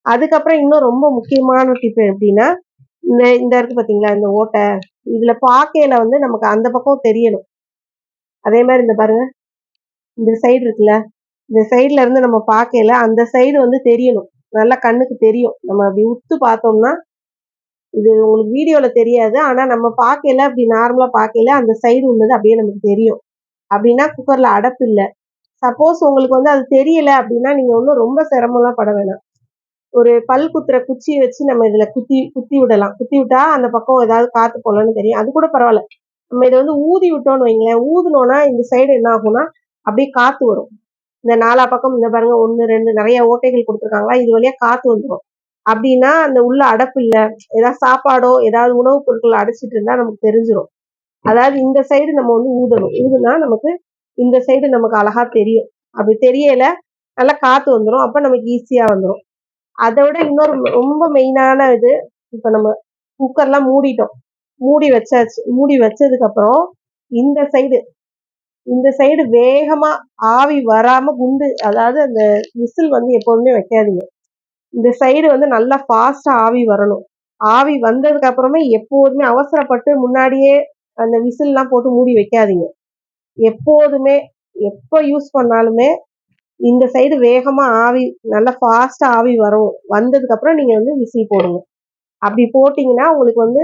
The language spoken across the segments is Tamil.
அதுக்கப்புறம் இன்னும் ரொம்ப முக்கியமான டிப் எப்படின்னா, இந்த இருக்கு பார்த்தீங்களா, இந்த ஓட்டை. இதுல பார்க்கையில வந்து நமக்கு அந்த பக்கம் தெரியணும். அதே மாரி இந்த பாருங்க, இந்த சைடு இருக்குல்ல, இந்த சைடுல இருந்து நம்ம பார்க்கையில அந்த சைடு வந்து தெரியணும். நல்லா கண்ணுக்கு தெரியும். நம்ம அப்படி உத்து பார்த்தோம்னா, இது உங்களுக்கு வீடியோல தெரியாது. ஆனா நம்ம பார்க்கையில அப்படி நார்மலா பார்க்கையில அந்த சைடு உள்ளது அப்படியே நமக்கு தெரியும். அப்படின்னா குக்கர்ல அடைப்பு இல்ல. சப்போஸ் உங்களுக்கு வந்து அது தெரியல அப்படின்னா, நீங்க ஒண்ணும் ரொம்ப சிரமம்லாம் பட வேணாம். ஒரு பல் குத்துற குச்சிய வச்சு நம்ம இதுல குத்தி குத்தி விடலாம். குத்தி விட்டா அந்த பக்கம் ஏதாவது காத்து போலன்னு தெரியும். அது கூட பரவால்ல. நம்ம இத வந்து ஊதி விட்டோம்னு வைங்களேன், ஊதுனோம்னா இந்த சைடு என்ன ஆகும்னா, அப்படியே காத்து வரும். இந்த நாலா பக்கம் இந்த பாருங்க 1, 2 நெறைய ஓட்டைகள் குடுத்துருக்காங்களா, இது வழியா காத்து வந்துரும். அப்படின்னா, அந்த உள்ள அடைப்பு இல்ல. ஏதாவது சாப்பாடோ, ஏதாவது உணவுப் பொருட்கள் அடைச்சிட்டு இருந்தா நமக்கு தெரிஞ்சிரும். அதாவது இந்த சைடு நம்ம வந்து ஊதணும். ஊதுனா நமக்கு இந்த சைடு நமக்கு அழகா தெரியும். அப்படி தெரியல, நல்லா காத்து வந்துரும். அப்ப நமக்கு ஈஸியா வந்துரும். அத விட இன்னொரு ரொம்ப மெயினான இது, இப்ப நம்ம குக்கர்லாம் மூடிட்டோம். மூடி வச்சாச்சு. மூடி வச்சதுக்கப்புறம், இந்த சைடு இந்த சைடு வேகமா ஆவி வராம அதாவது அந்த விசில் வந்து எப்போதுமே வைக்காதீங்க. இந்த சைடு வந்து நல்லா ஃபாஸ்ட்டா ஆவி வரணும். ஆவி வந்ததுக்கு அப்புறமே எப்போதுமே அவசரப்பட்டு முன்னாடியே அந்த விசில்லாம் போட்டு மூடி வைக்காதீங்க. எப்போதுமே எப்ப யூஸ் பண்ணாலுமே இந்த சைடு வேகமா ஆவி நல்லா ஃபாஸ்ட்டா ஆவி வரும். வந்ததுக்கு அப்புறம் நீங்க வந்து விசில் போடுங்க. அப்படி போட்டீங்கன்னா, உங்களுக்கு வந்து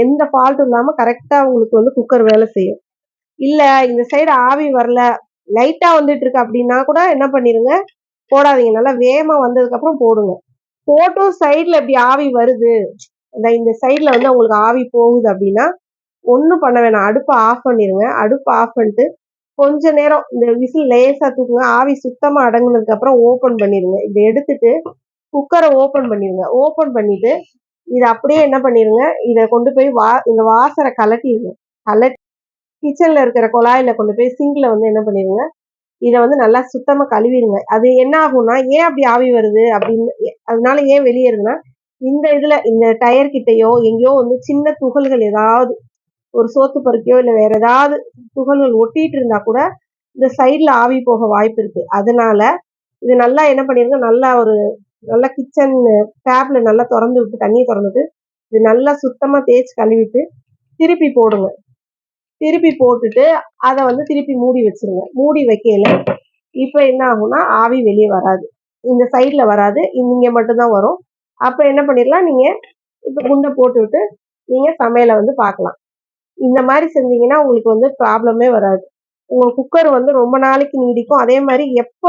எந்த ஃபால்ட்டும் இல்லாம கரெக்ட்டா உங்களுக்கு வந்து குக்கர் வேலை செய்யும். இல்ல இந்த சைடு ஆவி வரல, லைட்டா வந்துட்டு இருக்கு அப்படின்னா கூட என்ன பண்ணிருங்க, போடாதீங்க. நல்லா வேகமா வந்ததுக்கு அப்புறம் போடுங்க. போட்டும் சைடுல இப்படி ஆவி வருது, இந்த சைடுல வந்து உங்களுக்கு ஆவி போகுது அப்படின்னா, ஒண்ணும் பண்ண வேணாம். அடுப்ப ஆஃப் பண்ணிருங்க. அடுப்ப ஆஃப் பண்ணிட்டு, கொஞ்ச நேரம் இந்த விசில் லேசா தூக்குங்க. ஆவி சுத்தமா அடங்குனதுக்கு அப்புறம் ஓப்பன் பண்ணிருங்க. இத எடுத்துட்டு குக்கர ஓப்பன் பண்ணிருங்க. ஓப்பன் பண்ணிட்டு, இத அப்படியே என்ன பண்ணிருங்க, இத கொண்டு போய் இந்த வாசர கழட்டிருங்க. கழட்டி கிச்சன்ல இருக்கிற குழாயில கொண்டு போய் சிங்க்ல வந்து என்ன பண்ணிருங்க, இத வந்து நல்லா சுத்தமா கழுவிருங்க. அது என்ன ஆகும்னா, ஏன் அப்படி ஆவி வருது அப்படின்னு அதனால ஏன் வெளியேறுதுன்னா, இந்த டயர் கிட்டயோ, எங்கேயோ வந்து சின்ன துகள்கள் ஏதாவது ஒரு சோத்து பருத்தியோ, இல்ல வேற ஏதாவது துகள்கள் ஒட்டிட்டு இருந்தா கூட, இந்த சைடுல ஆவி போக வாய்ப்பு இருக்கு. அதனால இது நல்லா என்ன பண்ணிருங்க, நல்லா கிச்சன் டேப்ல நல்லா தொறந்து விட்டு, தண்ணிய தொறந்து விட்டு, இது நல்லா சுத்தமா தேய்ச்சு கழுவிட்டு, திருப்பி போடுங்க. திருப்பி போட்டுட்டு, அத வந்து திருப்பி மூடி வச்சுருங்க. மூடி வைக்கையில, இப்ப என்ன ஆகும்னா, ஆவி வெளிய வராது. இந்த சைடுல வராது. இங்க மட்டும் தான் வரும். அப்ப என்ன பண்ணிரலாம், நீங்க இப்ப குண்ட போட்டுவிட்டு, நீங்க சமையல வந்து பார்க்கலாம். இந்த மாரி செஞ்சீங்கன்னா, உங்களுக்கு வந்து ப்ராப்ளமே வராது. உங்க குக்கர் வந்து ரொம்ப நாளைக்கு நீடிக்கும். அதே மாரி எப்ப